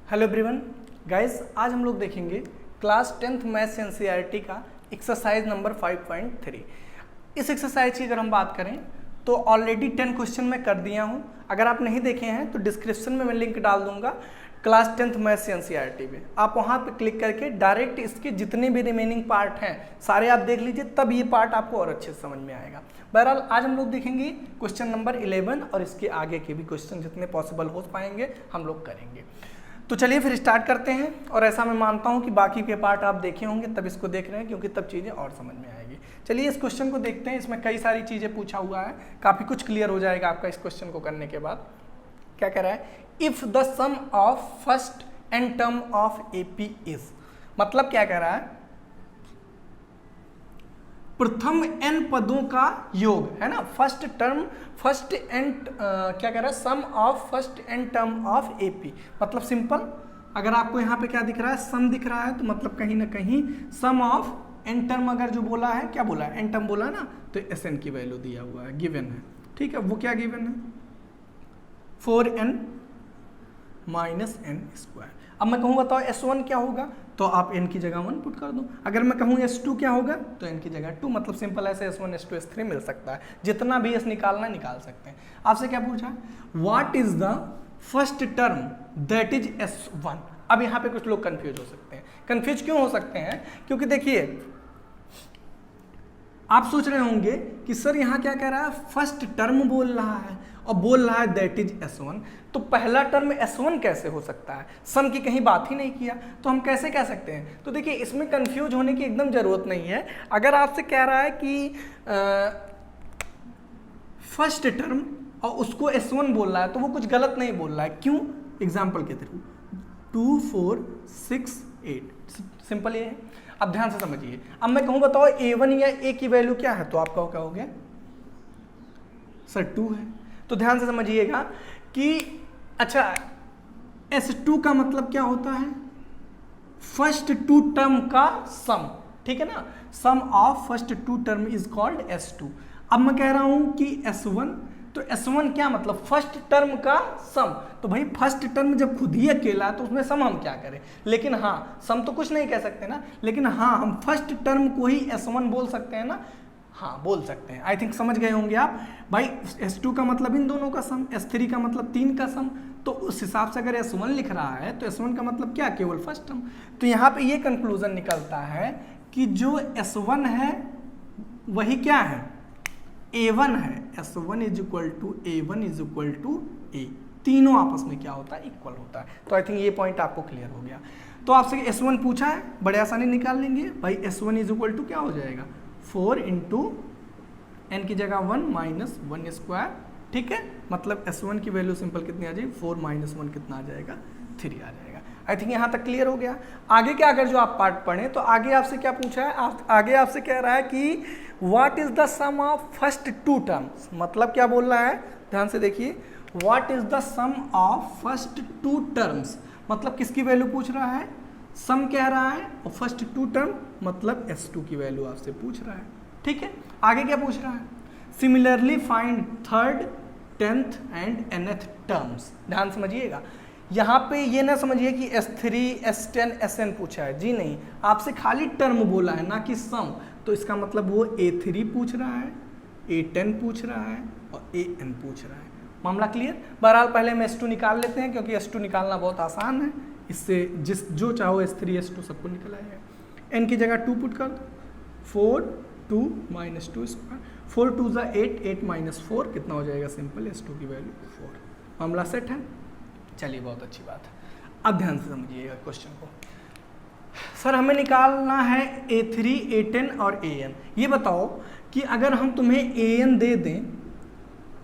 Hello everyone guys, आज हम लोग देखेंगे क्लास 10th मैथ्स एनसीईआरटी का एक्सरसाइज नंबर 5.3। इस एक्सरसाइज की अगर हम बात करें तो ऑलरेडी 10 क्वेश्चन मैं कर दिया हूं। अगर आप नहीं देखे हैं तो डिस्क्रिप्शन में मैं लिंक डाल दूंगा क्लास 10th मैथ्स एनसीईआरटी में। आप वहां पे क्लिक करके डायरेक्ट इसके जितने भी रिमेनिंग पार्ट हैं सारे आप देख लीजिए, तब ये पार्ट आपको और अच्छे से समझ में आएगा। बहरहाल आज हम लोग देखेंगे क्वेश्चन नंबर 11 और इसके आगे के भी क्वेश्चन जितने पॉसिबल हो पाएंगे हम लोग करेंगे। तो चलिए फिर स्टार्ट करते हैं। और ऐसा मैं मानता हूं कि बाकी के पार्ट आप देखे होंगे तब इसको देख रहे हैं, क्योंकि तब चीज़ें और समझ में आएगी। चलिए इस क्वेश्चन को देखते हैं। इसमें कई सारी चीज़ें पूछा हुआ है, काफ़ी कुछ क्लियर हो जाएगा आपका इस क्वेश्चन को करने के बाद। क्या कह रहा है, if the sum of first N term of AP is, मतलब क्या कह रहा है, प्रथम एन पदों का योग है ना। फर्स्ट एन क्या कह रहा है, sum of first N term of AP, मतलब सिंपल। अगर आपको यहाँ पे क्या दिख रहा है, सम दिख रहा है, तो मतलब कहीं ना कहीं सम ऑफ एन टर्म अगर जो बोला है, क्या बोला है, एन टर्म बोला है ना, तो एस एन की वैल्यू दिया हुआ है, गिवन है। ठीक है, वो क्या गिवन है, 4n माइनस एन स्क्वायर। अब मैं कहूँ बताओ S1 क्या होगा, तो आप n की जगह 1 पुट कर दो। अगर मैं कहूँ S2 क्या होगा, तो n की जगह 2, मतलब सिंपल ऐसे S1 S2 S3 मिल सकता है। जितना भी S निकालना है निकाल सकते हैं। आपसे क्या पूछा, what is the first term that is S1। अब यहाँ पे कुछ लोग कंफ्यूज हो सकते हैं। कंफ्यूज क्यों हो सकते हैं, क्योंकि देखिए आप सोच रहे होंगे कि सर यहाँ क्या कह रहा है, फर्स्ट टर्म बोल रहा है और बोल रहा है दैट इज S1, तो पहला टर्म S1 कैसे हो सकता है, सम की कहीं बात ही नहीं किया, तो हम कैसे कह सकते हैं। तो देखिए इसमें कंफ्यूज होने की एकदम जरूरत नहीं है। अगर आपसे कह रहा है कि फर्स्ट टर्म और उसको S1 बोल रहा है, तो वो कुछ गलत नहीं बोल रहा है। क्यों, एग्जाम्पल के थ्रू 2 4 6 8, सिंपल ये है। अब ध्यान से समझिए। अब मैं कहूँ बताओ A1 या A की वैल्यू क्या है, तो आपका क्या हो गया, सर 2 है। तो ध्यान से समझिएगा कि अच्छा S2 का मतलब क्या होता है, फर्स्ट 2 टर्म का सम, ठीक है ना। Sum of first 2 term is called S2। अब मैं कह रहा हूं कि S1, तो S1 क्या मतलब, फर्स्ट टर्म का सम। तो भाई फर्स्ट टर्म जब खुद ही अकेला है तो उसमें सम हम क्या करें। लेकिन हाँ, सम तो कुछ नहीं कह सकते ना, लेकिन हाँ हम फर्स्ट टर्म को ही S1 बोल सकते हैं ना। हाँ बोल सकते हैं। आई थिंक समझ गए होंगे आप। भाई S2 का मतलब इन दोनों का सम, S3 का मतलब 3 का सम, तो उस हिसाब से अगर S1 लिख रहा है तो S1 का मतलब क्या, केवल फर्स्ट टर्म। तो यहाँ पे ये कंक्लूजन निकलता है कि जो S1 है वही क्या है, A1 है। S1 is equal to A1 is equal to A, तीनों आपस में क्या होता है, इक्वल होता है। तो आई थिंक ये पॉइंट आपको क्लियर हो गया। तो आपसे S1 पूछा है, बड़े आसानी निकाल लेंगे। भाई S1 इज इक्वल टू क्या हो जाएगा, 4 इंटू एन की जगह 1 माइनस 1 स्क्वायर। ठीक है, मतलब S1 की वैल्यू सिंपल कितनी आ जाएगी, 4 माइनस 1 कितना आ जाएगा, 3 आ जाएगा। आई थिंक यहाँ तक क्लियर हो गया। आगे क्या, अगर जो आप पार्ट पढ़ें तो आगे आपसे क्या पूछा है, आगे आपसे कह रहा है कि what is the sum of first 2 terms, मतलब क्या बोल रहा है, ध्यान से देखिए, what is the sum of first 2 terms, मतलब किसकी वैल्यू पूछ रहा है, सम कह रहा है, और फर्स्ट 2 टर्म मतलब S2 की वैल्यू आपसे पूछ रहा है। ठीक है, आगे क्या पूछ रहा है, similarly find third 10th and nth terms. ध्यान समझिएगा, यहाँ पे ये ना समझिए कि S3 S10 Sn पूछा है, जी नहीं, आपसे खाली टर्म बोला है ना कि सम। तो इसका मतलब वो A3 पूछ रहा है, A10 पूछ रहा है और An पूछ रहा है। मामला क्लियर। बहरहाल पहले हम S2 निकाल लेते हैं, क्योंकि S2 निकालना बहुत आसान है। इससे जो चाहो S3 S2 सबको निकल आएगा। n की जगह 2 पुट कर दो, 4 2 माइनस 2 स्क्वायर, 4 2 ज़ा 8, 8 माइनस 4 कितना हो जाएगा, सिंपल S2 की वैल्यू 4। मामला सेट है। चलिए बहुत अच्छी बात है। अब ध्यान से समझिएगा क्वेश्चन को। सर हमें निकालना है A3 A10 और An। ये बताओ कि अगर हम तुम्हें An दे दें,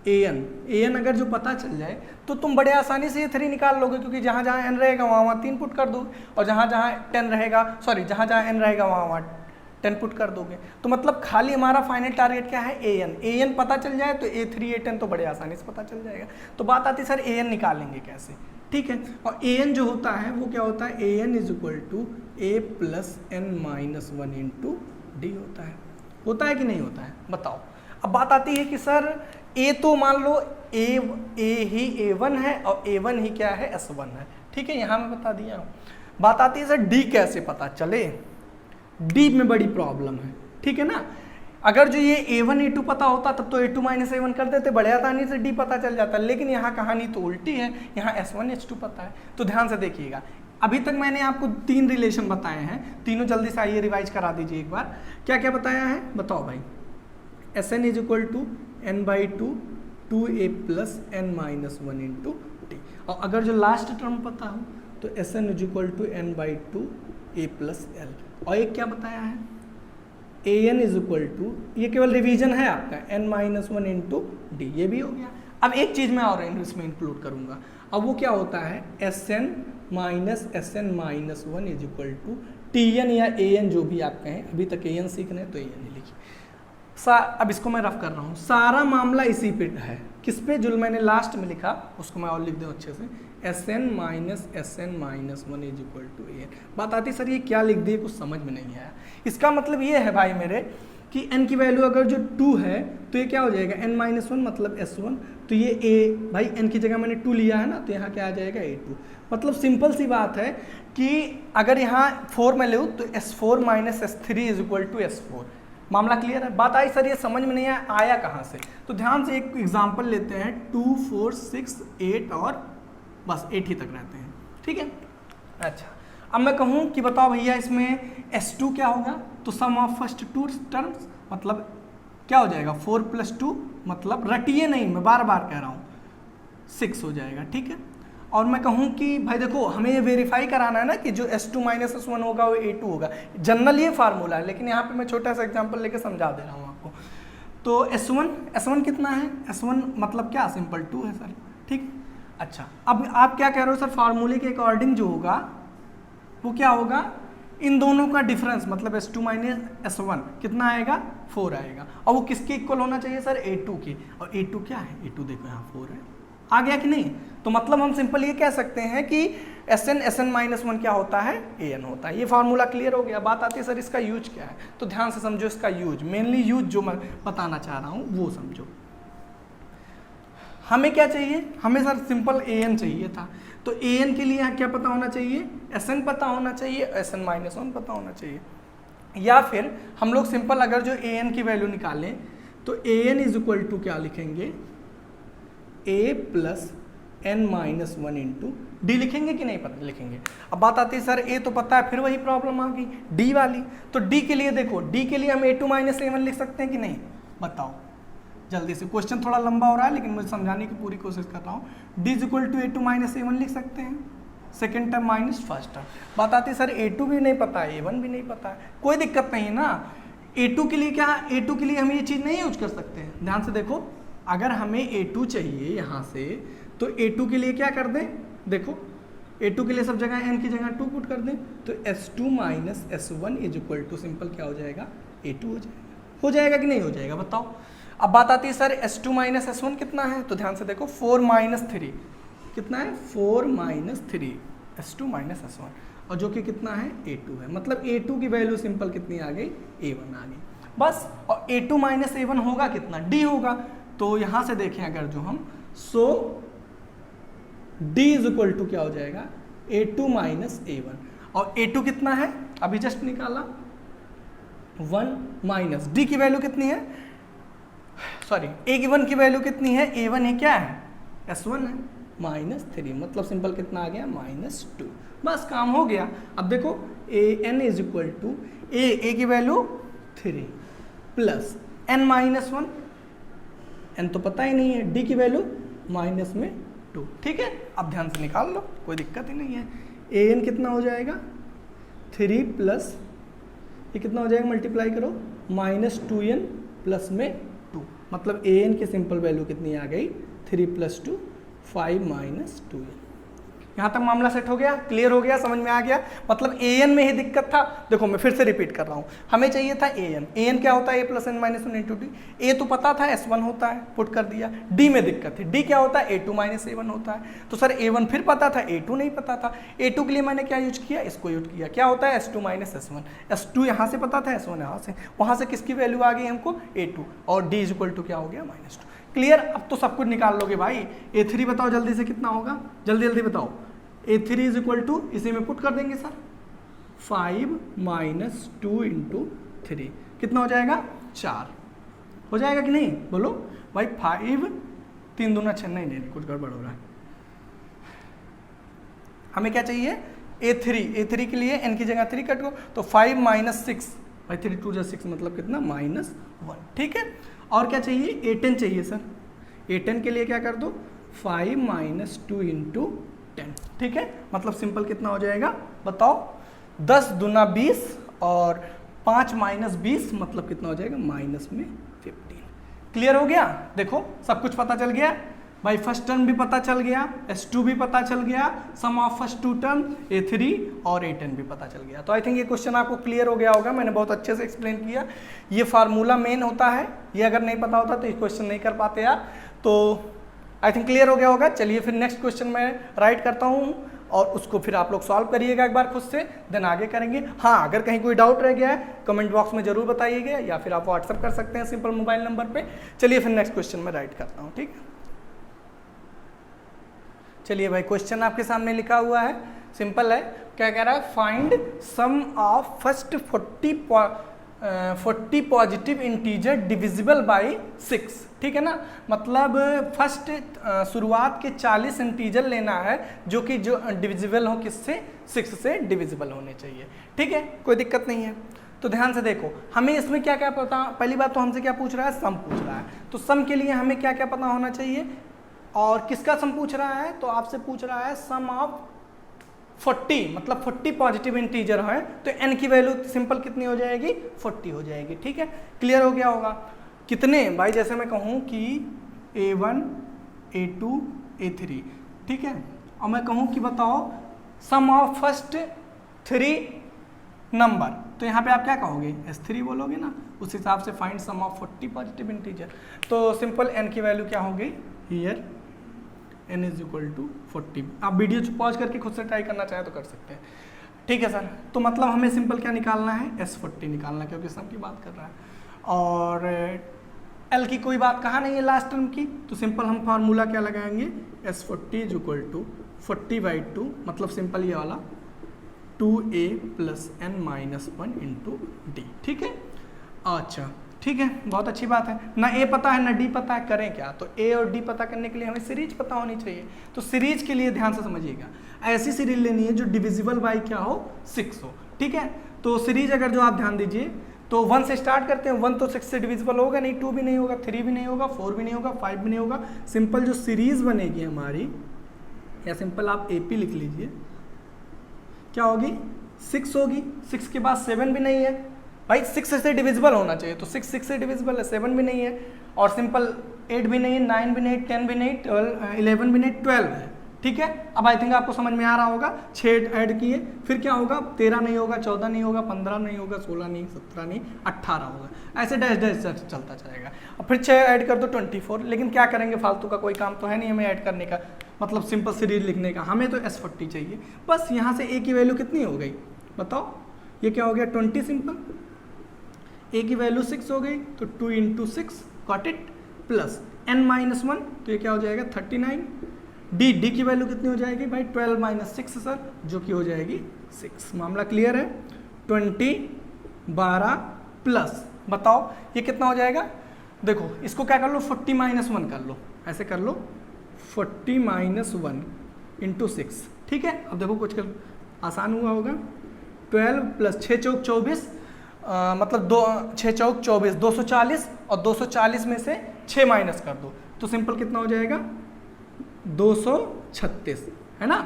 An अगर जो पता चल जाए तो तुम बड़े आसानी से A3 निकाल लोगे, क्योंकि जहाँ जहाँ n रहेगा वहाँ 3 पुट कर दो, और जहाँ जहाँ 10 रहेगा, सॉरी जहाँ जहाँ n रहेगा वहाँ 10 पुट कर दोगे। तो मतलब खाली हमारा फाइनल टारगेट क्या है, An पता चल जाए तो A3 A10 तो बड़े आसानी से पता चल जाएगा। तो बात आती है सर An निकालेंगे कैसे। ठीक है, और An जो होता है वो क्या होता है, An is equal to A plus n minus 1 into D होता है कि नहीं होता है, बताओ। अब बात आती है कि सर A तो मान लो A ही A1 है और A1 ही क्या है, S1 है। ठीक है, यहाँ मैं बता दिया हूँ। बात आती है सर डी कैसे पता चले, डी में बड़ी प्रॉब्लम है, ठीक है ना। अगर जो ये A1 A2 पता होता तब तो A2 माइनस A1 कर देते, बड़े आसानी से डी पता चल जाता, लेकिन यहाँ कहानी तो उल्टी है, यहाँ S1 S2 पता है। तो ध्यान से देखिएगा, अभी तक मैंने आपको 3 रिलेशन बताए हैं, तीनों जल्दी से आइए रिवाइज करा दीजिए एक बार। क्या क्या बताया है बताओ भाई। Sn is equal to n/2 2a plus n-1 into T, और अगर जो लास्ट टर्म पता हो तो Sn is equal to n/2 a plus L, और एक क्या बताया है an इज इक्वल टू, ये केवल रिवीजन है आपका, n-1 इंटू डी, ये भी हो गया। अब एक चीज़ मैं और इसमें इंक्लूड करूंगा, अब वो क्या होता है Sn minus Sn-1 is equal to Tn या an, जो भी आप कहें, अभी तक an सीख रहे हैं तो an ही लिखिए। अब इसको मैं रफ कर रहा हूँ, सारा मामला इसी पे है, किस पे, जो मैंने लास्ट में लिखा उसको मैं और लिख दूँ अच्छे से, Sn minus Sn-1 is equal to an। बात आती सर ये क्या लिख दिए, कुछ समझ में नहीं आया। इसका मतलब ये है भाई मेरे कि n की वैल्यू अगर जो 2 है तो ये क्या हो जाएगा n-1 मतलब S1, तो ये a भाई n की जगह मैंने 2 लिया है ना, तो यहाँ क्या आ जाएगा A2। मतलब सिंपल सी बात है कि अगर यहाँ 4 में लूँ तो S4 minus S3 is equal to S4। मामला क्लियर है। बात आई सर ये समझ में नहीं आया कहाँ से, तो ध्यान से एक एग्जांपल लेते हैं, 2 4 6 8 और बस 8 ही तक रहते हैं, ठीक है। अच्छा, अब मैं कहूँ कि बताओ भैया इसमें S2 क्या होगा, तो सम ऑफ फर्स्ट 2 टर्म्स, मतलब क्या हो जाएगा 4 + 2, मतलब रटिए नहीं, मैं बार बार कह रहा हूँ 6 हो जाएगा, ठीक है। और मैं कहूँ कि भाई देखो हमें ये वेरीफाई कराना है ना कि जो S2 माइनस S1 होगा वो A2 होगा, जनरल ये फार्मूला है, लेकिन यहाँ पे मैं छोटा सा एग्जांपल लेके समझा दे रहा हूँ आपको। तो S1 कितना है, S1 मतलब क्या, सिंपल 2 है सर, ठीक। अच्छा, अब आप क्या कह रहे हो सर, फार्मूले के अकॉर्डिंग जो होगा वो क्या होगा, इन दोनों का डिफरेंस, मतलब S2 माइनस S1 कितना आएगा, 4 आएगा, और वो किसके इक्वल होना चाहिए सर, A2 के, और A2 क्या है, A2 देखो यहाँ 4 है, आ गया कि नहीं। तो मतलब हम सिंपल ये कह सकते हैं कि Sn-1 क्या होता है, An होता है। ये फार्मूला क्लियर हो गया। बात आती है सर इसका यूज क्या है, तो ध्यान से समझो इसका यूज, मेनली यूज जो मैं बताना चाह रहा हूँ वो समझो। हमें क्या चाहिए, हमें सर सिंपल An चाहिए था, तो An के लिए क्या पता होना चाहिए, Sn पता होना चाहिए, Sn-1 पता होना चाहिए, या फिर हम लोग सिंपल अगर जो An की वैल्यू निकालें तो An इज इक्वल टू क्या लिखेंगे, a plus n-1 into D लिखेंगे कि नहीं पता लिखेंगे। अब बात आती है सर a तो पता है, फिर वही प्रॉब्लम आ गई d वाली, तो d के लिए देखो, d के लिए हम A2 माइनस A1 लिख सकते हैं कि नहीं, बताओ जल्दी से। क्वेश्चन थोड़ा लंबा हो रहा है लेकिन मुझे समझाने की पूरी कोशिश कर रहा हूँ। d is equal to A2 minus A1 लिख सकते हैं, second term minus first term. बात आती है सर A2 भी नहीं पता है, A1 भी नहीं पता है, कोई दिक्कत नहीं है ना। A2 के लिए क्या, A2 के लिए हम ये चीज़ नहीं यूज कर सकते हैं, ध्यान से देखो, अगर हमें A2 चाहिए यहाँ से तो A2 के लिए क्या कर दें, देखो A2 के लिए सब जगह n की जगह 2 पुट कर दें, तो S2 minus S1 is equal to simple क्या हो जाएगा, A2 हो जाएगा कि नहीं हो जाएगा, बताओ। अब बात आती है सर S2 माइनस S1 कितना है, तो ध्यान से देखो 4 माइनस 3 कितना है, 4 माइनस 3 S2 माइनस S1, और जो कि कितना है A2 है, मतलब A2 की वैल्यू सिंपल कितनी आ गई, A1 आ गई बस। और A2 माइनस A1 होगा कितना, D होगा, तो यहाँ से देखें अगर जो हम, सो D इज इक्वल टू क्या हो जाएगा, A2 माइनस A1, और A2 कितना है अभी जस्ट निकाला 1 माइनस D की वैल्यू कितनी है, सॉरी A1 की वैल्यू कितनी है, A1 है क्या है, S1 है, -3, मतलब सिंपल कितना आ गया, -2, बस काम हो गया। अब देखो An is equal to A की वैल्यू 3 प्लस n-1, n तो पता ही नहीं है, D की वैल्यू माइनस में 2, ठीक है। अब ध्यान से निकाल लो, कोई दिक्कत ही नहीं है। An कितना हो जाएगा, 3 प्लस ये कितना हो जाएगा, मल्टीप्लाई करो, -2n प्लस में 2, मतलब An की सिंपल वैल्यू कितनी आ गई, 3 + 2 5 - 2n। यहाँ तक मामला सेट हो गया, क्लियर हो गया, समझ में आ गया। मतलब An में ही दिक्कत था। देखो मैं फिर से रिपीट कर रहा हूँ, हमें चाहिए था An क्या होता है, A + n-1 × D। A तो पता था S1 होता है, पुट कर दिया। D में दिक्कत थी, D क्या होता है, A2 - A1 होता है। तो सर A1 फिर पता था, A2 नहीं पता था। A2 के लिए मैंने क्या यूज किया, इसको यूज किया, क्या होता है S2 - S1। S2 यहाँ से पता था, S1 यहाँ से, वहाँ से किसकी वैल्यू आ गई हमको, A2, और D = क्या हो गया, -2। क्लियर, अब तो सब कुछ निकाल लोगे भाई। A3 बताओ जल्दी से कितना होगा, जल्दी जल्दी बताओ। A3 इज इक्वल टू, इसी में पुट कर देंगे सर, 5 माइनस 2 इंटू 3 कितना हो जाएगा 4, हो जाएगा कि नहीं बोलो भाई। 5 3 दूना 6, नहीं कुछ गड़बड़ हो रहा है। हमें क्या चाहिए A3 के लिए n की जगह 3 कट को, तो 5 माइनस 6 भाई 3 2 6 मतलब कितना -1, ठीक है। और क्या चाहिए A10 चाहिए सर, A10 के लिए क्या कर दो 5 माइनस 2 इंटू 10, ठीक है। मतलब सिंपल कितना हो जाएगा बताओ, 10 दूना 20 और 5 माइनस 20 मतलब कितना हो जाएगा माइनस में 15। क्लियर हो गया, देखो सब कुछ पता चल गया भाई, फर्स्ट टर्म भी पता चल गया, S2 भी पता चल गया, sum of first two term A3 और A10 भी पता चल गया। तो आई थिंक ये क्वेश्चन आपको क्लियर हो गया होगा, मैंने बहुत अच्छे से एक्सप्लेन किया। ये फार्मूला मेन होता है, ये अगर नहीं पता होता तो ये क्वेश्चन नहीं कर पाते यार। तो आई थिंक क्लियर हो गया होगा। चलिए फिर नेक्स्ट क्वेश्चन मैं राइट करता हूँ और उसको फिर आप लोग सॉल्व करिएगा एक बार खुद से, देन आगे करेंगे। हाँ, अगर कहीं कोई डाउट रह गया है कमेंट बॉक्स में जरूर बताइएगा, या फिर आप व्हाट्सअप कर सकते हैं सिंपल मोबाइल नंबर पे। चलिए फिर नेक्स्ट क्वेश्चन मैं राइट करता हूँ, ठीक है। चलिए भाई, क्वेश्चन आपके सामने लिखा हुआ है, सिंपल है। क्या कह रहा है, find sum of first 40 positive integer divisible by 6, ठीक है ना। मतलब फर्स्ट शुरुआत के 40 इंटीजर लेना है जो कि जो डिविजिबल हो किससे, 6 से डिविजिबल होने चाहिए, ठीक है, कोई दिक्कत नहीं है। तो ध्यान से देखो, हमें इसमें क्या क्या पता, पहली बात तो हमसे क्या पूछ रहा है, सम पूछ रहा है। तो सम के लिए हमें क्या क्या पता होना चाहिए, और किसका सम पूछ रहा है, तो आपसे पूछ रहा है सम ऑफ 40, मतलब 40 पॉजिटिव इंटीजर है, तो n की वैल्यू सिंपल कितनी हो जाएगी 40 हो जाएगी, ठीक है। क्लियर हो गया होगा। कितने भाई, जैसे मैं कहूँ कि A1 A2 A3, ठीक है, और मैं कहूँ कि बताओ सम ऑफ फर्स्ट 3 नंबर, तो यहाँ पे आप क्या कहोगे S3 बोलोगे ना, उस हिसाब से find sum of 40 positive integer. तो सिंपल n की वैल्यू क्या हो गई here, n is equal to 40। आप वीडियो पॉज करके खुद से ट्राई करना चाहे तो कर सकते हैं, ठीक है सर। तो मतलब हमें सिंपल क्या निकालना है, S40 निकालना है, क्योंकि सम की बात कर रहा है। और L की कोई बात कहा नहीं है लास्ट टर्म की, तो सिंपल हम फार्मूला क्या लगाएंगे, S40 इज इक्वल टू 40/2, मतलब सिंपल ये वाला 2a plus n minus 1 into D, ठीक है। अच्छा ठीक है, बहुत अच्छी बात है। ना a पता है ना d पता है, करें क्या, तो a और d पता करने के लिए हमें सीरीज पता होनी चाहिए। तो सीरीज के लिए ध्यान से समझिएगा, ऐसी सीरीज लेनी है जो डिविजिबल बाई क्या हो 6 हो, ठीक है। तो सीरीज अगर जो आप ध्यान दीजिए तो 1 से स्टार्ट करते हैं, 1 तो 6 से डिविजिबल होगा नहीं, 2 भी नहीं होगा, 3 भी नहीं होगा, 4 भी नहीं होगा, 5 भी नहीं होगा। सिंपल जो सीरीज बनेगी हमारी, या सिंपल आप AP लिख लीजिए, क्या होगी 6 होगी। 6 के बाद 7 भी नहीं है भाई, 6 से डिविजिबल होना चाहिए, तो 6 से डिविजिबल है, 7 भी नहीं है, और सिंपल 8 भी नहीं है, 9 भी नहीं, 10 भी नहीं, 11 भी नहीं, 12 है, ठीक है। अब आई थिंक आपको समझ में आ रहा होगा, 6 ऐड किए, फिर क्या होगा 13 नहीं होगा, 14 नहीं होगा, 15 नहीं होगा, 16 नहीं, 17 नहीं, 18 होगा, ऐसे डैश डैश चलता चलेगा। और फिर 6 ऐड कर दो 24, लेकिन क्या करेंगे, फालतू का कोई काम तो है नहीं हमें ऐड करने का, मतलब सिंपल सीरीज लिखने का। हमें तो S40 चाहिए बस। यहाँ से a की वैल्यू कितनी हो गई बताओ, ये क्या हो गया 20, सिंपल a की वैल्यू 6 हो गई, तो 2 into 6 got it, plus n minus 1, तो ये क्या हो जाएगा 39। d की वैल्यू कितनी हो जाएगी भाई 12 माइनस 6 सर, जो कि हो जाएगी 6। मामला क्लियर है। 20 12 प्लस बताओ ये कितना हो जाएगा, देखो इसको क्या कर लो 40 माइनस 1 कर लो, ऐसे कर लो 40 माइनस 1 इंटू 6, ठीक है। अब देखो कुछ कर आसान हुआ होगा, 12 प्लस 6 चौक 24, मतलब 6 चौक 24, 240, और 240 में से 6 माइनस कर दो, तो सिंपल कितना हो जाएगा 236, है ना,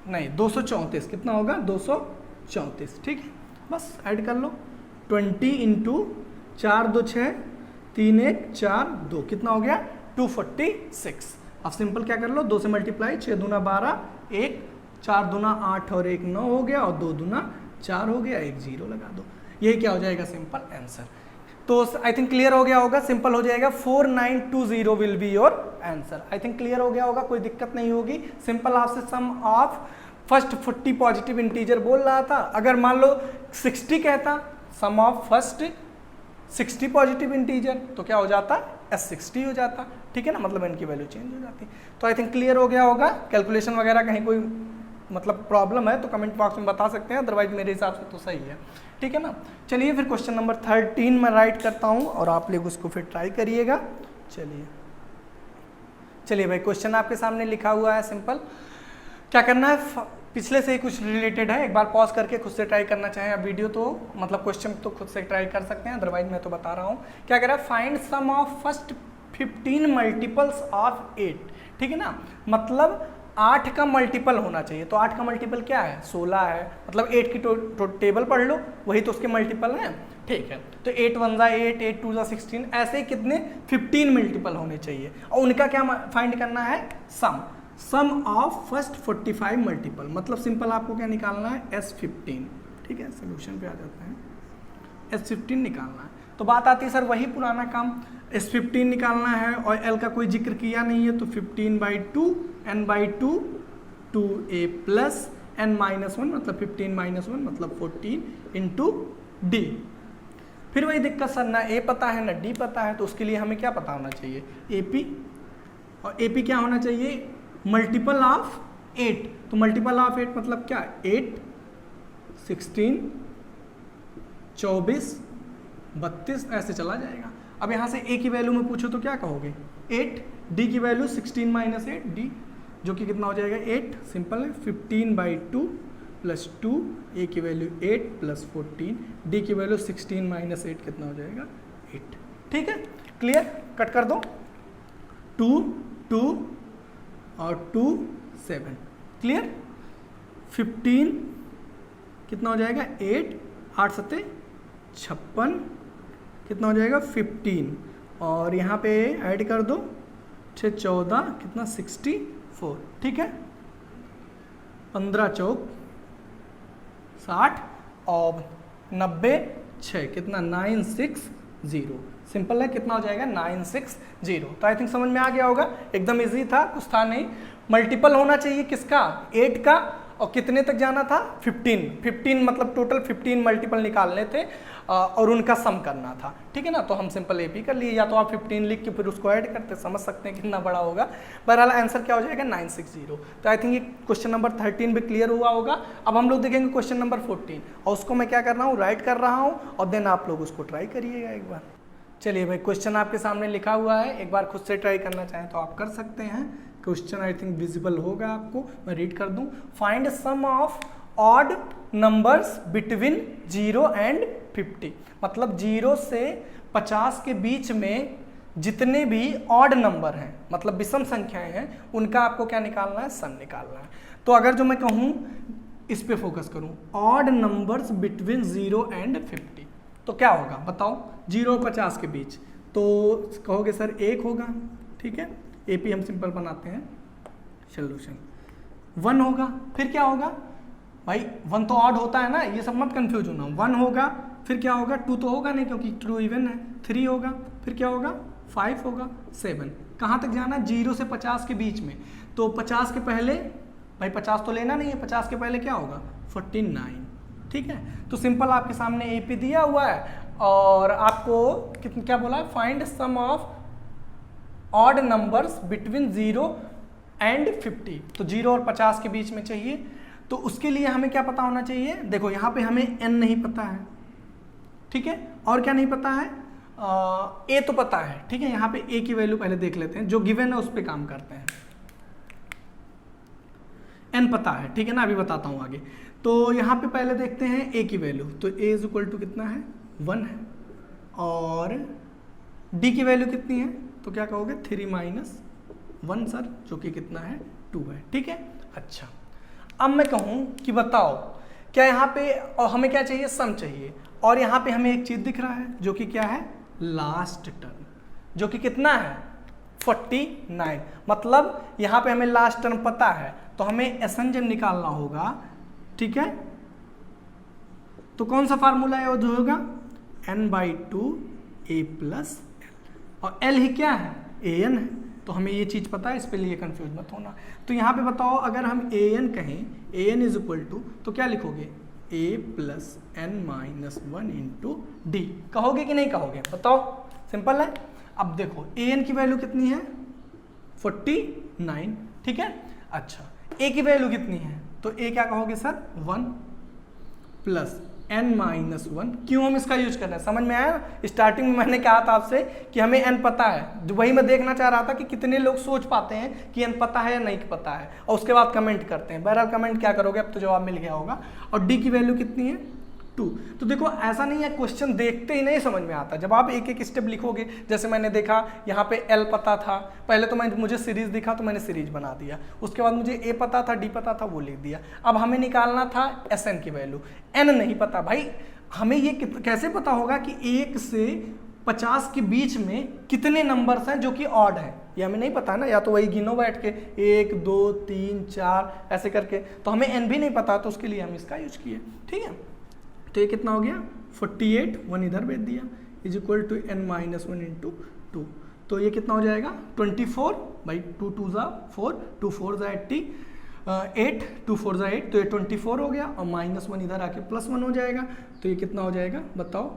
नहीं 234, कितना होगा 234, ठीक है। बस ऐड कर लो 20 इंटू 4 2 6 3 1 4 2, कितना हो गया 246। अब सिंपल क्या कर लो 2 से मल्टीप्लाई, 6 दूना 12, 1 4 दूना 8 और 1 9 हो गया, और 2 दूना 4 हो गया, 1 0 लगा दो, यही क्या हो जाएगा सिंपल आंसर। तो आई थिंक क्लियर हो गया होगा, सिंपल हो जाएगा 4920 will be your answer. I think clear हो गया होगा, कोई दिक्कत नहीं होगी। सिंपल आपसे सम ऑफ फर्स्ट 40 पॉजिटिव इंटीजर बोल रहा था, अगर मान लो 60 कहता सम ऑफ फर्स्ट 60 पॉजिटिव इंटीजर, तो क्या हो जाता S60 हो जाता, ठीक है ना, मतलब n की वैल्यू चेंज हो जाती है। तो आई थिंक क्लियर हो गया होगा। कैलकुलेशन वगैरह कहीं कोई मतलब प्रॉब्लम है तो कमेंट बॉक्स में बता सकते हैं, अदरवाइज मेरे हिसाब से तो सही है, ठीक है ना। चलिए फिर क्वेश्चन नंबर 13 मैं राइट करता हूँ और आप लोग उसको फिर ट्राई करिएगा। चलिए भाई, क्वेश्चन आपके सामने लिखा हुआ है, सिंपल। क्या करना है, पिछले से ही कुछ रिलेटेड है, एक बार पॉज करके खुद से ट्राई करना चाहें आप वीडियो तो मतलब क्वेश्चन तो खुद से ट्राई कर सकते हैं, अदरवाइज मैं तो बता रहा हूँ। क्या कह रहा है, find sum of first 15 multiples of 8, ठीक है ना, मतलब 8 का मल्टीपल होना चाहिए। तो 8 का मल्टीपल क्या है, 16 है, मतलब 8 की टेबल पढ़ लो, वही तो उसके मल्टीपल हैं, ठीक है। तो 8 1 जा 8, 8 2 जा 16, ऐसे ही कितने 15 मल्टीपल होने चाहिए और उनका क्या फाइंड करना है, सम ऑफ फर्स्ट 45 मल्टीपल, मतलब सिंपल आपको क्या निकालना है, S15, ठीक है। सोल्यूशन पे आ जाता है, S15 निकालना है। तो बात आती है सर वही पुराना काम, S15 निकालना है और L का कोई जिक्र किया नहीं है, तो 15/2 n/2 2a प्लस n-1 मतलब 15-1 मतलब 14 इंटू D। फिर वही दिक्कत सर, ना A पता है ना D पता है, तो उसके लिए हमें क्या पता होना चाहिए, AP, और AP क्या होना चाहिए, मल्टीपल ऑफ 8। तो मल्टीपल ऑफ 8 मतलब क्या, 8 16 24 32 ऐसे चला जाएगा। अब यहाँ से A की वैल्यू में पूछो तो क्या कहोगे, 8, D की वैल्यू 16 - 8 D, जो कि कितना हो जाएगा 8, सिंपल है। 15/2 प्लस 2, A की वैल्यू 8 प्लस 14, D की वैल्यू 16 - 8 कितना हो जाएगा 8, ठीक है। क्लियर, कट कर दो, 2 2 और 2 7, क्लियर। 15 कितना हो जाएगा 8 8 7 56 कितना हो जाएगा 15, और यहाँ पे ऐड कर दो 6 14 कितना 64, ठीक है। 15 चौक 60 और 90 6 कितना 960, सिंपल है, कितना हो जाएगा 960। तो आई थिंक समझ में आ गया होगा, एकदम इजी था, कुछ था नहीं। मल्टीपल होना चाहिए किसका, 8 का, और कितने तक जाना था 15 मतलब टोटल 15 मल्टीपल निकालने थे और उनका सम करना था, ठीक है ना। तो हम सिंपल AP कर लिए, या तो आप 15 लिख के फिर उसको ऐड करते, समझ सकते हैं कितना बड़ा होगा। बहरहाल आंसर क्या हो जाएगा 960। तो आई थिंक ये क्वेश्चन नंबर 13 भी क्लियर हुआ होगा। अब हम लोग देखेंगे क्वेश्चन नंबर 14, और उसको मैं क्या कर रहा हूँ, राइट कर रहा हूँ, और देन आप लोग उसको ट्राई करिएगा एक बार। चलिए भाई, क्वेश्चन आपके सामने लिखा हुआ है, एक बार खुद से ट्राई करना चाहें तो आप कर सकते हैं। क्वेश्चन आई थिंक विजिबल होगा आपको, मैं रीड कर दूं। Find sum of odd numbers between 0 and 50, मतलब 0 से 50 के बीच में जितने भी ऑड नंबर हैं, मतलब विषम संख्याएं हैं, उनका आपको क्या निकालना है, सम निकालना है। तो अगर जो मैं कहूँ इस पे फोकस करूँ, ऑड नंबर्स बिटवीन 0 एंड 50, तो क्या होगा बताओ, 0 और 50 के बीच, तो कहोगे सर 1 होगा, ठीक है। AP हम सिंपल बनाते हैं, सोल्यूशन 1 होगा, फिर क्या होगा भाई, 1 तो ऑड होता है ना, ये सब मत कंफ्यूज होना। 1 होगा, फिर क्या होगा, 2 तो होगा नहीं क्योंकि 2 इवन है, 3 होगा, फिर क्या होगा 5 होगा, 7। कहाँ तक जाना, 0 से 50 के बीच में। तो 50 के पहले भाई 50 तो लेना नहीं है, 50 के पहले क्या होगा 49, ठीक है। तो सिंपल आपके सामने AP दिया हुआ है और आपको क्या बोला है, find sum of odd numbers between 0 and 50, तो 0 और 50 के बीच में चाहिए। तो उसके लिए हमें क्या पता होना चाहिए, देखो यहाँ पे हमें n नहीं पता है, ठीक है, और क्या नहीं पता है, a तो पता है, ठीक है। यहाँ पे a की वैल्यू पहले देख लेते हैं, जो गिवन है उस पर काम करते हैं। n पता है, ठीक है ना, अभी बताता हूँ आगे। तो यहाँ पे पहले देखते हैं a की वैल्यू, तो a इज इक्वल टू कितना है 1 है, और d की वैल्यू कितनी है, तो क्या कहोगे 3 - 1 सर, जो कि कितना है 2 है, ठीक है। अच्छा, अब मैं कहूँ कि बताओ क्या यहाँ पे, और हमें क्या चाहिए, सम चाहिए, और यहाँ पे हमें एक चीज दिख रहा है जो कि क्या है, लास्ट टर्म, जो कि कितना है 49, मतलब यहाँ पे हमें लास्ट टर्म पता है, तो हमें SN जब निकालना होगा, ठीक है। तो कौन सा फार्मूला है वो जो होगा, n/2 a प्लस L, और L ही क्या है, AN है, तो हमें ये चीज़ पता है, इस पे लिए कंफ्यूज मत होना। तो यहाँ पे बताओ, अगर हम AN कहें, AN इज इक्वल टू, तो क्या लिखोगे a plus n-1 into D, कहोगे कि नहीं कहोगे बताओ, सिंपल है। अब देखो AN की वैल्यू कितनी है 49, ठीक है। अच्छा a की वैल्यू कितनी है, तो a क्या कहोगे सर 1 प्लस n-1। क्यों हम इसका यूज कर रहे हैं, समझ में आया। स्टार्टिंग में मैंने कहा था आपसे कि हमें n पता है, वही मैं देखना चाह रहा था कि कितने लोग सोच पाते हैं कि n पता है या नहीं पता है, और उसके बाद कमेंट करते हैं। बहरहाल कमेंट क्या करोगे, अब तो जवाब मिल गया होगा। और d की वैल्यू कितनी है 2। तो देखो ऐसा नहीं है, क्वेश्चन देखते ही नहीं समझ में आता, जब आप एक एक स्टेप लिखोगे। जैसे मैंने देखा यहाँ पे L पता था, पहले तो मुझे सीरीज दिखा तो मैंने सीरीज बना दिया, उसके बाद मुझे A पता था, D पता था, वो लिख दिया। अब हमें निकालना था SN की वैल्यू, N नहीं पता भाई। हमें ये कैसे पता होगा कि 1 से 50 के बीच में कितने नंबर्स हैं जो कि ऑड हैं, ये हमें नहीं पता ना। या तो वही गिनो बैठ के 1 2 3 4 ऐसे करके, तो हमें N भी नहीं पता, तो उसके लिए हम इसका यूज किए, ठीक है। तो ये कितना हो गया 48, 1 इधर भेज दिया, is equal to n-1 into 2। तो ये कितना हो जाएगा 24 भाई, 2 2 ज़ा 4, 2 4 ज़ा 80, 8 2 4 ज़ा 8, तो ये 24 हो गया, और -1 इधर आके +1 हो जाएगा। तो ये कितना हो जाएगा बताओ,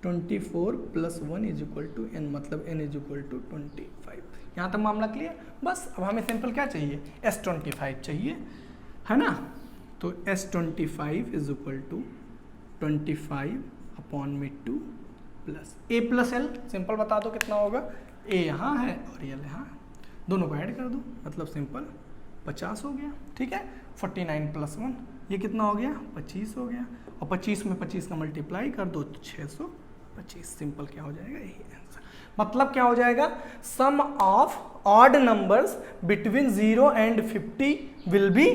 24 + 1 इज इक्वल टू n, मतलब n इज इक्वल टू 25। यहाँ तक मामला क्लियर। बस अब हमें सिंपल क्या चाहिए, S25 चाहिए, है ना। तो S25 is equal to 25/2 plus A plus L, simple बता दो कितना होगा। A यहाँ है और L यहाँ, दोनों को ऐड कर दो, मतलब सिंपल 50 हो गया, ठीक है। 49 + 1 ये कितना हो गया 25 हो गया, और 25 में 25 का मल्टीप्लाई कर दो तो 625। सिंपल क्या हो जाएगा, यही आंसर। मतलब क्या हो जाएगा, sum of odd numbers between 0 and 50 will be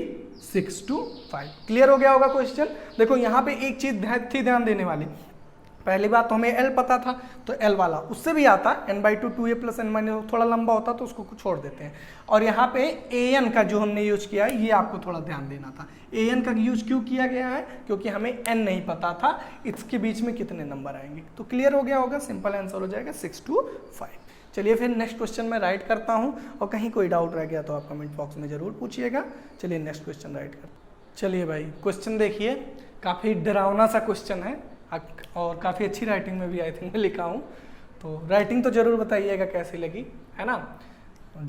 6 to 5। Clear हो गया होगा क्वेश्चन। देखो यहाँ पे एक चीज ध्यान देने वाली, पहली बात तो हमें L पता था, तो L वाला उससे भी आता n/2 2a + n-, थोड़ा लंबा होता तो उसको छोड़ देते हैं। और यहाँ पे an का जो हमने यूज किया है, ये आपको थोड़ा ध्यान देना था। an का यूज क्यों किया गया है, क्योंकि हमें n नहीं पता था इसके बीच में कितने नंबर आएंगे। तो क्लियर हो गया होगा, सिंपल आंसर हो जाएगा 6 to 5। चलिए फिर नेक्स्ट क्वेश्चन में राइट करता हूँ, और कहीं कोई डाउट रह गया तो आप कमेंट बॉक्स में ज़रूर पूछिएगा। चलिए नेक्स्ट क्वेश्चन राइट कर। चलिए भाई क्वेश्चन देखिए, काफ़ी डरावना सा क्वेश्चन है, और काफ़ी अच्छी राइटिंग में भी आई थिंक मैं लिखा हूँ। तो राइटिंग तो ज़रूर बताइएगा कैसी लगी, है ना।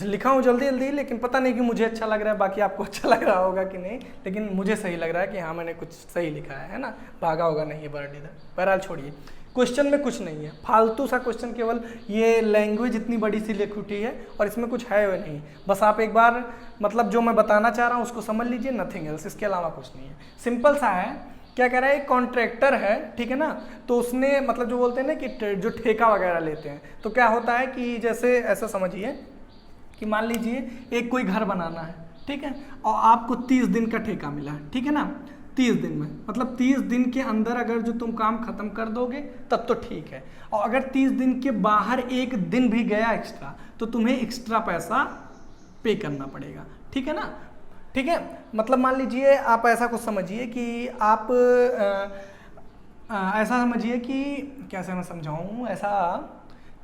लिखा हूँ जल्दी जल्दी, लेकिन पता नहीं कि मुझे अच्छा लग रहा है, बाकी आपको अच्छा लग रहा होगा कि नहीं, लेकिन मुझे सही लग रहा है कि हाँ मैंने कुछ सही लिखा है ना। भागा होगा नहीं ये वर्ड इधर। बहरहाल छोड़िए, क्वेश्चन में कुछ नहीं है, फालतू सा क्वेश्चन, केवल ये लैंग्वेज इतनी बड़ी सी लिख उठी है और इसमें कुछ है वो नहीं। बस आप एक बार मतलब जो मैं बताना चाह रहा हूँ उसको समझ लीजिए, नथिंग एल्स, इसके अलावा कुछ नहीं है। सिंपल सा है। क्या कह रहा है, एक कॉन्ट्रैक्टर है, ठीक है ना। तो उसने मतलब जो बोलते हैं ना कि जो ठेका वगैरह लेते हैं, तो क्या होता है कि जैसे ऐसा समझिए कि मान लीजिए एक कोई घर बनाना है, ठीक है, और आपको 30 दिन का ठेका मिला है, ठीक है ना। 30 दिन में, मतलब 30 दिन के अंदर अगर जो तुम काम खत्म कर दोगे तब तो ठीक है, और अगर 30 दिन के बाहर एक दिन भी गया एक्स्ट्रा तो तुम्हें एक्स्ट्रा पैसा पे करना पड़ेगा, ठीक है ना। ठीक है, मतलब मान लीजिए आप ऐसा कुछ समझिए कि आप ऐसा समझिए कि कैसे मैं समझाऊँ, ऐसा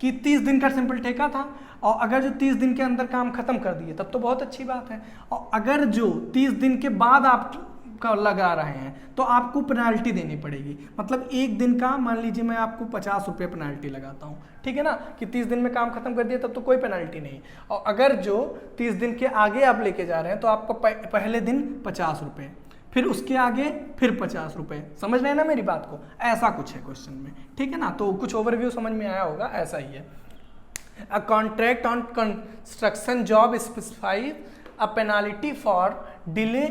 कि 30 दिन का सिंपल ठेका था, और अगर जो 30 दिन के अंदर काम खत्म कर दिए तब तो बहुत अच्छी बात है। और अगर जो 30 दिन के बाद आप का लगा रहे हैं तो आपको पेनाल्टी देनी पड़ेगी। मतलब एक दिन का मान लीजिए मैं आपको 50 रुपये पेनाल्टी लगाता हूँ, ठीक है ना, कि 30 दिन में काम खत्म कर दिया तब तो कोई पेनाल्टी नहीं। और अगर जो 30 दिन के आगे आप लेके जा रहे हैं तो आपको पहले दिन 50 रुपये, फिर उसके आगे फिर 50 रुपये। समझ रहे हैं ना मेरी बात को, ऐसा कुछ है क्वेश्चन में, ठीक है ना। तो कुछ ओवरव्यू समझ में आया होगा, ऐसा ही है। A contract on construction job specify a penalty for delay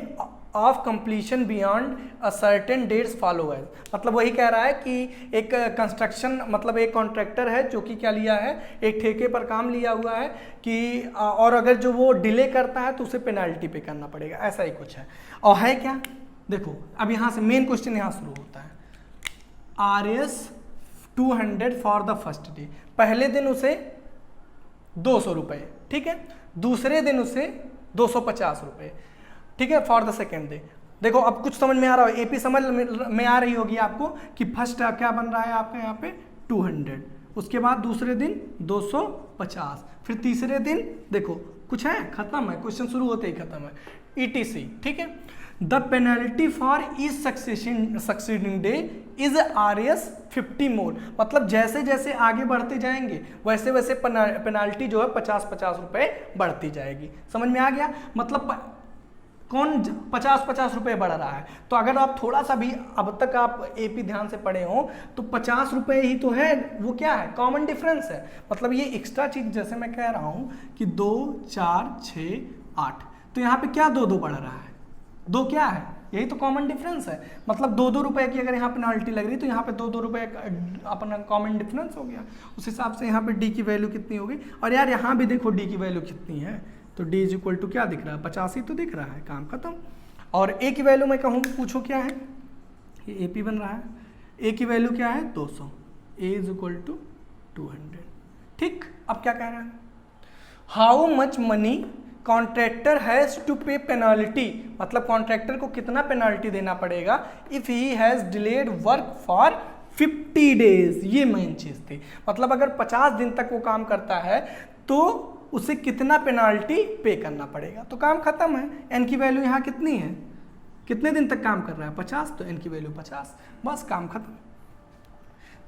of completion beyond a certain dates follow as. मतलब वही कह रहा है कि एक कंस्ट्रक्शन, मतलब एक कॉन्ट्रैक्टर है जो कि क्या लिया है, एक ठेके पर काम लिया हुआ है कि, और अगर जो वो डिले करता है तो उसे पेनाल्टी पे करना पड़ेगा, ऐसा ही कुछ है। और है क्या, देखो अब यहाँ से मेन क्वेश्चन यहाँ शुरू होता है। RS 200 for the first day, पहले दिन उसे 200 रुपये, ठीक है, दूसरे दिन उसे 250 रुपये, ठीक है, फॉर द सेकेंड डे। देखो अब कुछ समझ में आ रहा है, एपी समझ में आ रही होगी आपको कि फर्स्ट क्या बन रहा है आपका यहाँ पे 200, उसके बाद दूसरे दिन 250, फिर तीसरे दिन देखो कुछ है, खत्म है, क्वेश्चन शुरू होते ही खत्म है, ETC, ठीक है। The penalty for each succeeding day is RS 50 मोर, मतलब जैसे जैसे आगे बढ़ते जाएंगे वैसे वैसे पेनाल्टी जो है 50-50 रुपए बढ़ती जाएगी। समझ में आ गया? मतलब कौन 50-50 रुपए बढ़ रहा है, तो अगर आप थोड़ा सा भी अब तक आप AP ध्यान से पढ़े हो तो 50 रुपए ही तो है, वो क्या है, कॉमन डिफरेंस है। मतलब ये एक्स्ट्रा चीज, जैसे मैं कह रहा हूं कि 2, 4, 6, 8, तो यहाँ पे क्या 2-2 बढ़ रहा है, 2 क्या है, यही तो कॉमन डिफरेंस है। मतलब 2-2 रुपए की अगर यहाँ पेनाल्टी लग रही तो यहाँ पे 2-2 रुपए अपना कॉमन डिफरेंस हो गया। उस हिसाब से यहाँ पे D की वैल्यू कितनी होगी, और यार यहाँ भी देखो D की वैल्यू कितनी है, तो D इज इक्वल टू क्या दिख रहा है, 50 ही तो दिख रहा है, काम खत्म। और A की वैल्यू मैं कहूँ, पूछो क्या है, ये AP बन रहा है, A की वैल्यू क्या है 200, A इज इक्वल टू 200, ठीक। अब क्या कह रहा है, how much money contractor has to pay penalty, मतलब कॉन्ट्रैक्टर को कितना पेनाल्टी देना पड़ेगा if he has delayed work for 50 days. ये मेन चीज थी, मतलब अगर 50 दिन तक वो काम करता है तो उसे कितना पेनाल्टी पे करना पड़ेगा। तो काम खत्म है, N की वैल्यू यहाँ कितनी है, कितने दिन तक काम कर रहा है 50, तो N की वैल्यू 50, बस काम खत्म।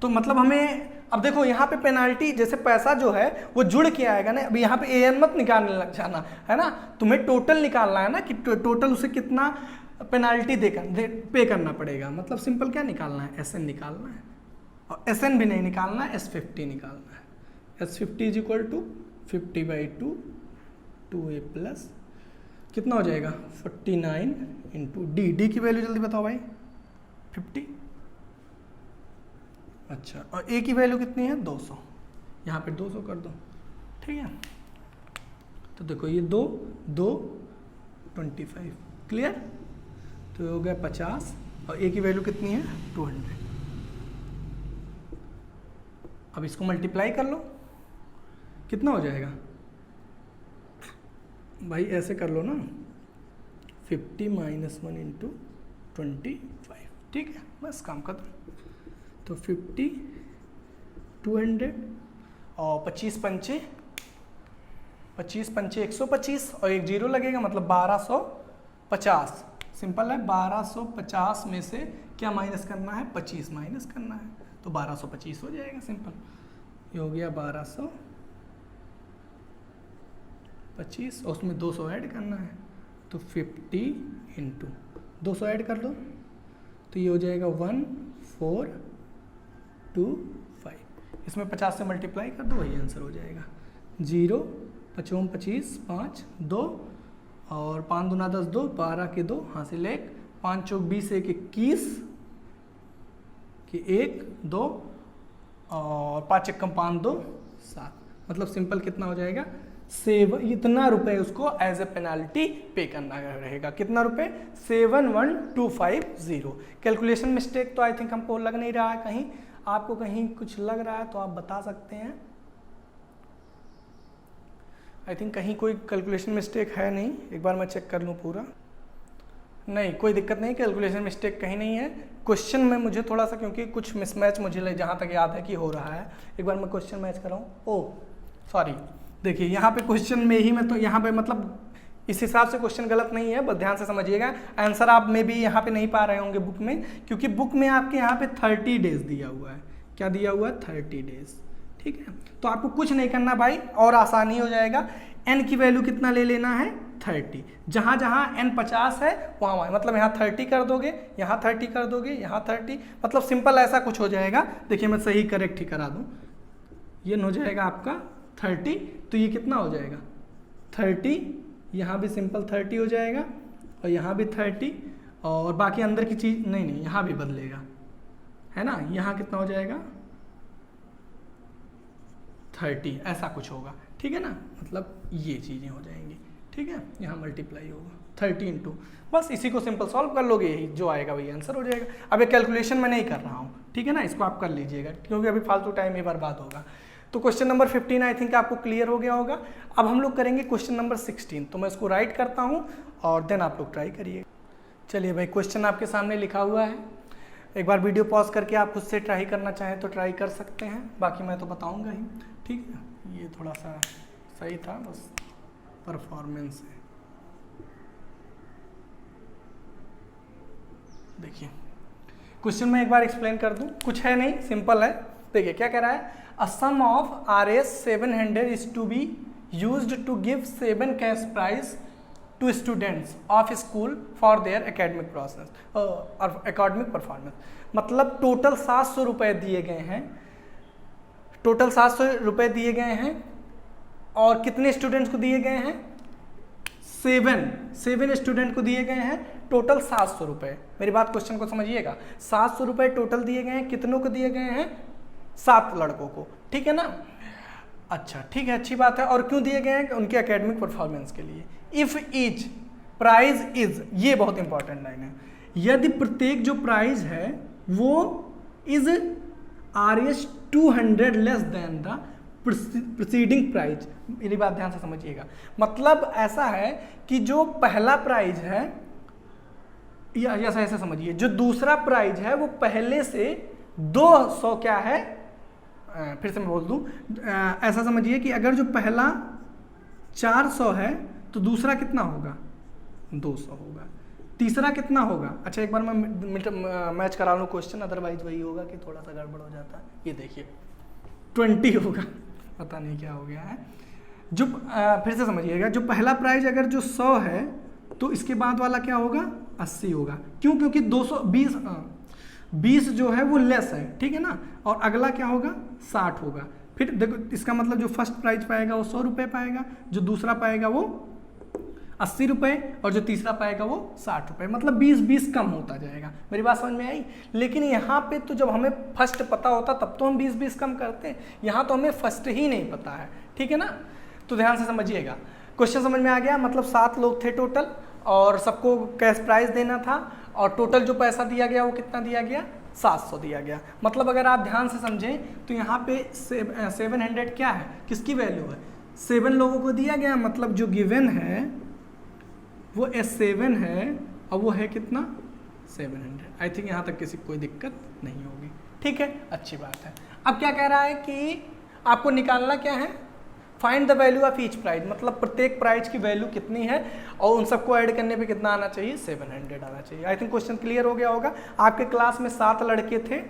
तो मतलब हमें अब देखो यहाँ पे पेनाल्टी, जैसे पैसा जो है वो जुड़ के आएगा ना, अभी यहाँ पे AN मत निकालने लग जाना, है ना, तुम्हें टोटल निकालना है ना कि टोटल उसे कितना पेनाल्टी पे करना पड़ेगा। मतलब सिंपल क्या निकालना है, SN निकालना है, और SN भी नहीं निकालना है, S50 निकालना है। S50 is equal to 50/2 2A plus कितना हो जाएगा 49 इंटू D की वैल्यू जल्दी बताओ भाई 50, अच्छा, और A की वैल्यू कितनी है 200, यहाँ पे 200 कर दो, ठीक है। तो देखो ये 2 2 25, क्लियर, तो ये हो गया 50, और A की वैल्यू कितनी है 200। अब इसको मल्टीप्लाई कर लो, कितना हो जाएगा भाई, ऐसे कर लो ना, 50 - 1 इंटू 25, ठीक है, बस काम खत्म। तो 50 200 और 25 पंचे 125 और एक जीरो लगेगा, मतलब 1250। सिंपल है, 1250 में से क्या माइनस करना है, 25 माइनस करना है, तो 1225 हो जाएगा, सिंपल। ये हो गया 1225, और उसमें 200 ऐड करना है, तो 50 इंटू 200 ऐड कर दो, तो ये हो जाएगा 1425। इसमें 50 से मल्टीप्लाई कर दो, वही आंसर हो जाएगा। 0 5 25 5 2 और 5 दूना 10 2 12 के 2 हासिल 1 5 चौक 20 1 21 कि 1 2 और 5 1 5 2 7, मतलब सिंपल कितना हो जाएगा, इतना रुपए उसको एज ए पेनाल्टी पे करना रहेगा। कितना रुपए, 71250। कैलकुलेशन मिस्टेक तो आई थिंक हमको लग नहीं रहा है, कहीं आपको कहीं कुछ लग रहा है तो आप बता सकते हैं। आई थिंक कहीं कोई कैलकुलेशन मिस्टेक है नहीं, एक बार मैं चेक कर लूँ पूरा। नहीं, कोई दिक्कत नहीं, कैलकुलेशन मिस्टेक कहीं नहीं है। क्वेश्चन में मुझे थोड़ा सा, क्योंकि कुछ मिसमैच मुझे जहाँ तक याद है कि हो रहा है, एक बार मैं क्वेश्चन मैच कर रहा हूँ। ओह सॉरी, देखिए यहाँ पे क्वेश्चन में ही मैं तो यहाँ पे मतलब इस हिसाब से क्वेश्चन गलत नहीं है, बस ध्यान से समझिएगा। आंसर आप में भी यहाँ पे नहीं पा रहे होंगे बुक में, क्योंकि बुक में आपके यहाँ पे 30 डेज दिया हुआ है। क्या दिया हुआ है, 30 डेज, ठीक है। तो आपको कुछ नहीं करना भाई, और आसानी हो जाएगा। n की वैल्यू कितना ले लेना है, 30। जहाँ जहाँ n 50 है वहाँ मतलब यहाँ 30 कर दोगे, यहाँ 30 कर दोगे, यहाँ 30, मतलब सिंपल ऐसा कुछ हो जाएगा। देखिए मैं सही करेक्ट ही करा दूँ, ये हो जाएगा आपका 30, तो ये कितना हो जाएगा 30, यहाँ भी सिंपल 30 हो जाएगा, और यहाँ भी 30, और बाकी अंदर की चीज़ नहीं, यहाँ भी बदलेगा, है ना। यहाँ कितना हो जाएगा 30, ऐसा कुछ होगा, ठीक है ना। मतलब ये चीज़ें हो जाएंगी, ठीक है। यहाँ मल्टीप्लाई होगा 30 इंटू, बस इसी को सिंपल सॉल्व कर लोगे, यही जो आएगा वही आंसर हो जाएगा। अब ये कैलकुलेशन मैं नहीं कर रहा हूँ, ठीक है ना, इसको आप कर लीजिएगा, क्योंकि अभी फालतू टाइम ही बर्बाद होगा। तो क्वेश्चन नंबर 15 आई थिंक आपको क्लियर हो गया होगा। अब हम लोग करेंगे क्वेश्चन नंबर 16, तो मैं इसको राइट करता हूँ और देन आप लोग ट्राई करिए। चलिए भाई, क्वेश्चन आपके सामने लिखा हुआ है, एक बार वीडियो पॉज करके आप खुद से ट्राई करना चाहें तो ट्राई कर सकते हैं, बाकी मैं तो बताऊँगा ही, ठीक है। ये थोड़ा सा सही था, बस परफॉर्मेंस है। देखिए क्वेश्चन में एक बार एक्सप्लेन कर दूं, कुछ है नहीं, सिंपल है। देखिए क्या कह रहा है, a sum of RS 700 is to be used to give 7 cash prize to students of school for their academic process और एकेडमिक परफॉर्मेंस। मतलब टोटल 700 रुपये दिए गए हैं, टोटल 700 रुपये दिए गए हैं और कितने स्टूडेंट्स को दिए गए हैं, 7 स्टूडेंट को दिए गए हैं, टोटल 700 रुपये। मेरी बात क्वेश्चन को समझिएगा, 700 रुपये टोटल दिए गए हैं, कितनों को दिए गए हैं, 7 लड़कों को, ठीक है ना। अच्छा ठीक है, अच्छी बात है। और क्यों दिए गए हैं, उनके एकेडमिक परफॉर्मेंस के लिए। इफ ईच प्राइज इज, ये बहुत इंपॉर्टेंट लाइन है, यदि प्रत्येक जो प्राइज है वो is RS 200 less than the preceding prize. मेरी बात ध्यान से समझिएगा, मतलब ऐसा है कि जो पहला प्राइज है, या ऐसा समझिए, जो दूसरा प्राइज है वो पहले से 200 क्या है, फिर से मैं बोल दूं, ऐसा समझिए कि अगर जो पहला 400 है तो दूसरा कितना होगा, 200 होगा, तीसरा कितना होगा। अच्छा एक बार मैं मैच करा लूँ क्वेश्चन, अदरवाइज वही होगा कि थोड़ा सा गड़बड़ हो जाता है। ये देखिए 20 होगा, पता नहीं क्या हो गया है। जो फिर से समझिएगा, जो पहला प्राइज अगर जो 100 है तो इसके बाद वाला क्या होगा, 80 होगा। क्यों, क्योंकि 220 जो है वो लेस है, ठीक है ना, और अगला क्या होगा, 60 होगा। फिर देखो इसका मतलब जो फर्स्ट प्राइज पाएगा वो 100 रुपये पाएगा, जो दूसरा पाएगा वो 80 रुपये और जो तीसरा पाएगा वो 60 रुपये, मतलब 20-20 कम होता जाएगा। मेरी बात समझ में आई। लेकिन यहाँ पे तो जब हमें फर्स्ट पता होता तब तो हम 20-20 कम करते हैं, यहाँ तो हमें फर्स्ट ही नहीं पता है, ठीक है ना। तो ध्यान से समझिएगा, क्वेश्चन समझ में आ गया। मतलब 7 लोग थे टोटल और सबको कैश प्राइज देना था, और टोटल जो पैसा दिया गया वो कितना दिया गया, 700 दिया गया। मतलब अगर आप ध्यान से समझें तो यहाँ पे 700 क्या है, किसकी वैल्यू है, 7 लोगों को दिया गया, मतलब जो गिवन है वो S7 है और वो है कितना, 700। आई थिंक यहाँ तक किसी को कोई दिक्कत नहीं होगी, ठीक है, अच्छी बात है। अब क्या कह रहा है कि आपको निकालना क्या है, find the value of each prize, मतलब प्रत्येक प्राइज की वैल्यू कितनी है और उन सबको ऐड करने पे कितना आना चाहिए, 700 आना चाहिए। आई थिंक क्वेश्चन क्लियर हो गया होगा। आपके क्लास में 7 लड़के थे,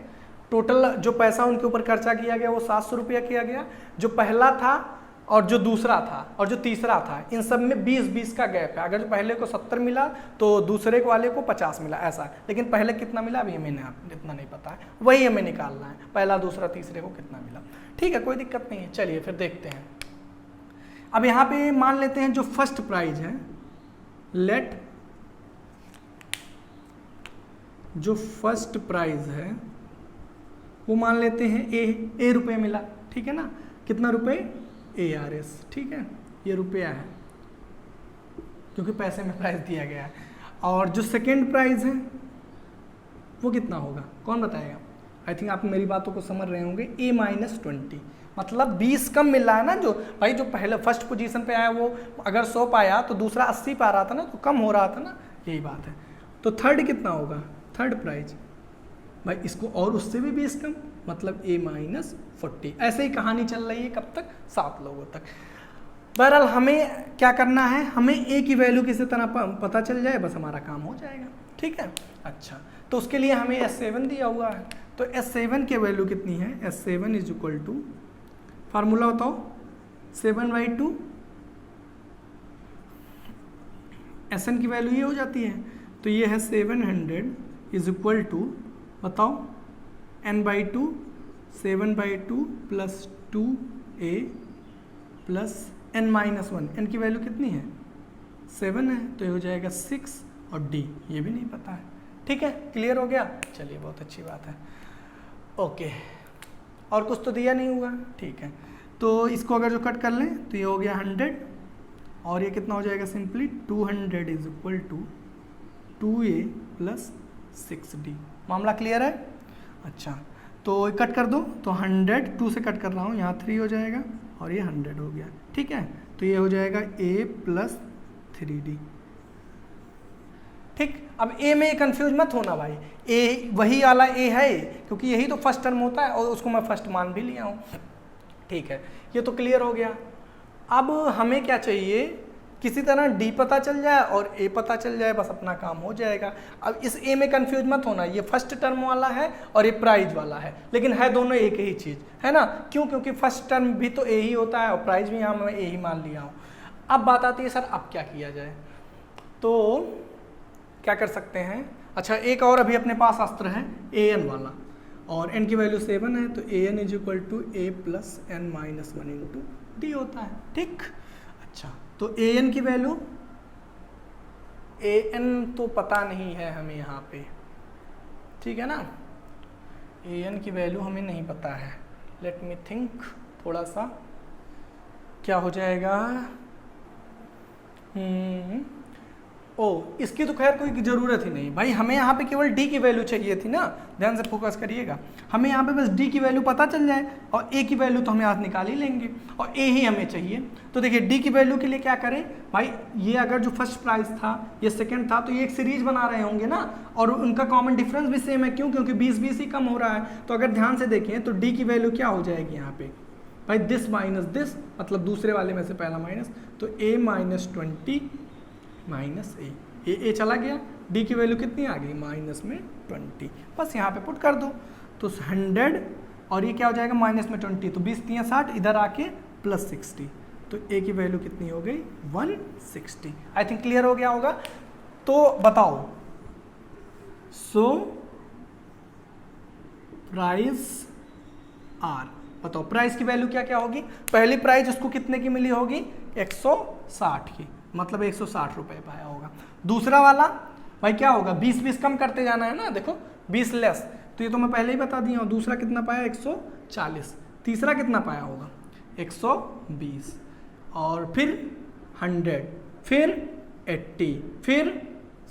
टोटल जो पैसा उनके ऊपर खर्चा किया गया वो 700 रुपया किया गया। जो पहला था और जो दूसरा था और जो तीसरा था, इन सब में 20-20 का गैप है। अगर जो पहले को 70 मिला तो दूसरे वाले को 50 मिला, ऐसा। लेकिन पहले कितना मिला अभी हमें इतना नहीं पता है, वही हमें निकालना है, पहला दूसरा तीसरे को कितना मिला, ठीक है, कोई दिक्कत नहीं है। चलिए फिर देखते हैं। अब यहाँ पे मान लेते हैं जो फर्स्ट प्राइज है, लेट जो फर्स्ट प्राइज है वो मान लेते हैं ए रुपये मिला, ठीक है ना, कितना रुपए, ARS, ठीक है, ये रुपया है क्योंकि पैसे में प्राइस दिया गया है। और जो सेकेंड प्राइज है वो कितना होगा, कौन बताएगा। आई थिंक आप मेरी बातों को समझ रहे होंगे, A-20, मतलब 20 कम मिल रहा है ना। जो भाई जो पहले फर्स्ट पोजीशन पे आया वो अगर 100 पाया तो दूसरा 80 पा रहा था ना, तो कम हो रहा था ना, यही बात है। तो थर्ड कितना होगा, थर्ड प्राइज भाई इसको और उससे भी 20 कम, मतलब A-40। ऐसे ही कहानी चल रही है कब तक, 7 लोगों तक। बहरहाल हमें क्या करना है, हमें A की वैल्यू किसी तरह पता चल जाए, बस हमारा काम हो जाएगा, ठीक है। अच्छा तो उसके लिए हमें S7 दिया हुआ है, तो S7 की वैल्यू कितनी है, S7 is equal to, formula बताओ, 7/2, Sn की वैल्यू ये हो जाती है, तो ये है 700 इज इक्वल टू, बताओ, n/2, 7/2 plus 2a plus n-1, n की वैल्यू कितनी है, 7 है, तो ये हो जाएगा 6, और d ये भी नहीं पता है, ठीक है, क्लियर हो गया। चलिए बहुत अच्छी बात है, ओके। और कुछ तो दिया नहीं हुआ, ठीक है। तो इसको अगर जो कट कर लें तो ये हो गया 100, और ये कितना हो जाएगा, simply 200 is equal to 2a plus 6d। मामला क्लियर है। अच्छा तो कट कर दो, तो 100 2 से कट कर रहा हूँ, यहाँ 3 हो जाएगा और ये 100 हो गया, ठीक है। तो ये हो जाएगा a प्लस 3d, ठीक। अब a में कंफ्यूज मत होना भाई, a वही वाला a है क्योंकि यही तो फर्स्ट टर्म होता है और उसको मैं फर्स्ट मान भी लिया हूँ, ठीक है। ये तो क्लियर हो गया। अब हमें क्या चाहिए किसी तरह डी पता चल जाए और ए पता चल जाए, बस अपना काम हो जाएगा। अब इस ए में कंफ्यूज मत होना, ये फर्स्ट टर्म वाला है और ये प्राइज वाला है, लेकिन है दोनों एक ही चीज़, है ना। क्यों? क्योंकि फर्स्ट टर्म भी तो ए ही होता है और प्राइज भी यहाँ मैं ए ही मान लिया हूँ। अब बात आती है सर अब क्या किया जाए, तो क्या कर सकते हैं। अच्छा, एक और अभी अपने पास अस्त्र है ए एन वाला, और n की वैल्यू 7 है, तो an is equal to a plus N minus 1 into D होता है, ठीक। अच्छा, तो an की वैल्यू, an तो पता नहीं है हमें यहाँ पे, ठीक है ना। an की वैल्यू हमें नहीं पता है, लेट मी थिंक थोड़ा सा क्या हो जाएगा। इसकी तो खैर कोई ज़रूरत ही नहीं भाई, हमें यहाँ पे केवल d की वैल्यू चाहिए थी ना, ध्यान से फोकस करिएगा। हमें यहाँ पे बस d की वैल्यू पता चल जाए और a की वैल्यू तो हम यहाँ निकाल ही लेंगे, और a ही हमें चाहिए। तो देखिए d की वैल्यू के लिए क्या करें भाई, ये अगर जो फर्स्ट प्राइस था ये सेकंड था, तो ये एक सीरीज बना रहे होंगे ना, और उनका कॉमन डिफरेंस भी सेम है। क्यों? क्योंकि 20 ही कम हो रहा है। तो अगर ध्यान से देखें तो d की वैल्यू क्या हो जाएगी यहाँ पे भाई, दिस माइनस दिस, मतलब दूसरे वाले में से पहला माइनस, तो a माइनस 20 माइनस ए चला गया, डी की वैल्यू कितनी आ गई माइनस में 20, बस यहाँ पे पुट कर दो, तो 100 और ये क्या हो जाएगा माइनस में 20, तो 20 3 60, इधर आके प्लस 60, तो ए की वैल्यू कितनी हो गई 160। आई थिंक क्लियर हो गया होगा। तो बताओ, सो प्राइस आर, बताओ प्राइस की वैल्यू क्या क्या होगी। पहली प्राइस उसको कितने की मिली होगी 160 की, मतलब 160 रुपये पाया होगा। दूसरा वाला भाई क्या होगा, 20 कम करते जाना है ना, देखो 20 लेस, तो ये तो मैं पहले ही बता दिया हूँ। दूसरा कितना पाया 140, तीसरा कितना पाया होगा 120, और फिर 100, फिर 80, फिर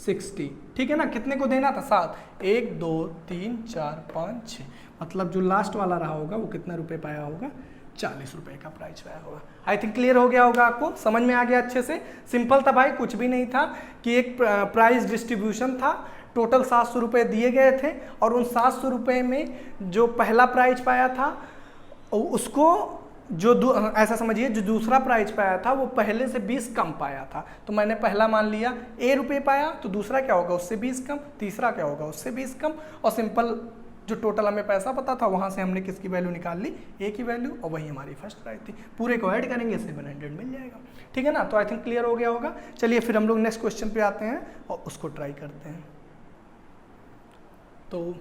60, ठीक है ना। कितने को देना था 7, 1 2 3 4 5 6, मतलब जो लास्ट वाला रहा होगा वो कितना रुपए पाया होगा 40 रुपए का प्राइस पाया होगा। आई थिंक क्लियर हो गया होगा, आपको समझ में आ गया अच्छे से। सिंपल था भाई, कुछ भी नहीं था कि एक प्राइस डिस्ट्रीब्यूशन था, टोटल 700 रुपये दिए गए थे, और उन 700 रुपये में जो पहला प्राइज पाया था उसको जो ऐसा समझिए जो दूसरा प्राइज पाया था वो पहले से 20 कम पाया था, तो मैंने पहला मान लिया a रुपये पाया, तो दूसरा क्या होगा उससे 20 कम, तीसरा क्या होगा उससे 20 कम, और सिंपल जो टोटल हमें पैसा पता था वहाँ से हमने किसकी वैल्यू निकाल ली, ए की वैल्यू, और वही हमारी फर्स्ट प्राइस थी। पूरे को ऐड करेंगे 700 मिल जाएगा, ठीक है ना। तो आई थिंक क्लियर हो गया होगा। चलिए फिर हम लोग नेक्स्ट क्वेश्चन पे आते हैं और उसको ट्राई करते हैं। तो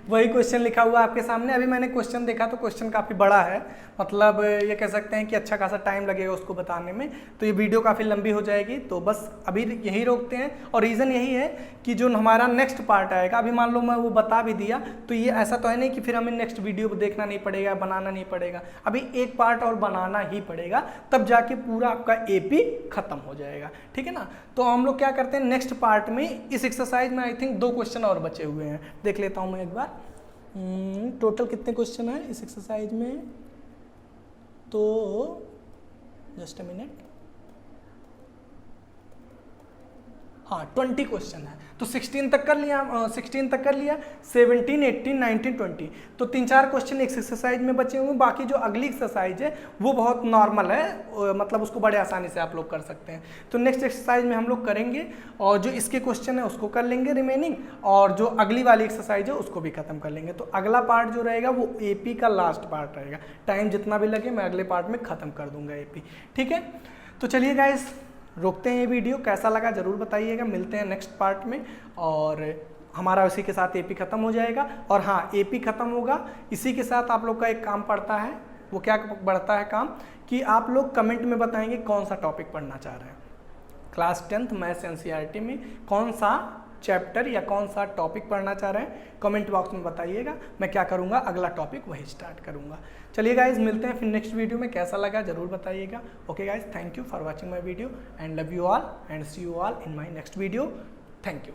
वही क्वेश्चन लिखा हुआ आपके सामने। अभी मैंने क्वेश्चन देखा तो क्वेश्चन काफ़ी बड़ा है, मतलब ये कह सकते हैं कि अच्छा खासा टाइम लगेगा उसको बताने में, तो ये वीडियो काफ़ी लंबी हो जाएगी, तो बस अभी यही रोकते हैं। और रीज़न यही है कि जो हमारा नेक्स्ट पार्ट आएगा, अभी मान लो मैं वो बता भी दिया तो ये ऐसा तो है नहीं कि फिर हमें नेक्स्ट वीडियो देखना नहीं पड़ेगा, बनाना नहीं पड़ेगा, अभी एक पार्ट और बनाना ही पड़ेगा, तब जाके पूरा आपका AP खत्म हो जाएगा, ठीक है ना। तो हम लोग क्या करते हैं नेक्स्ट पार्ट में, इस एक्सरसाइज में आई थिंक 2 क्वेश्चन और बचे हुए हैं, देख लेता हूँ मैं एक बार। टोटल कितने क्वेश्चन है इस एक्सरसाइज में, तो जस्ट अ मिनट, हाँ 20 क्वेश्चन है, तो 16 तक कर लिया, 16 तक कर लिया, 17 18 19 20, तो 3-4 क्वेश्चन एक एक्सरसाइज में बचे हुए। बाकी जो अगली एक्सरसाइज है वो बहुत नॉर्मल है, मतलब उसको बड़े आसानी से आप लोग कर सकते हैं। तो नेक्स्ट एक्सरसाइज में हम लोग करेंगे, और जो इसके क्वेश्चन है उसको कर लेंगे रिमेनिंग, और जो अगली वाली एक्सरसाइज है उसको भी खत्म कर लेंगे। तो अगला पार्ट जो रहेगा वो AP का लास्ट पार्ट रहेगा, टाइम जितना भी लगे मैं अगले पार्ट में ख़त्म कर दूंगा AP, ठीक है। तो चलिए गाइस रोकते हैं ये वीडियो, कैसा लगा ज़रूर बताइएगा, मिलते हैं नेक्स्ट पार्ट में, और हमारा उसी के साथ AP ख़त्म हो जाएगा। और हाँ, AP ख़त्म होगा, इसी के साथ आप लोग का एक काम पड़ता है, वो क्या बढ़ता है काम, कि आप लोग कमेंट में बताएंगे कौन सा टॉपिक पढ़ना चाह रहे हैं। क्लास 10th मैथ्स NCERT में कौन सा चैप्टर या कौन सा टॉपिक पढ़ना चाह रहे हैं, कमेंट बॉक्स में बताइएगा, मैं क्या करूँगा अगला टॉपिक वही स्टार्ट करूँगा। चलिए गाइज मिलते हैं फिर नेक्स्ट वीडियो में, कैसा लगा ज़रूर बताइएगा। Okay guys, thank you for watching my video and love you all and see you all in my next video. Thank you.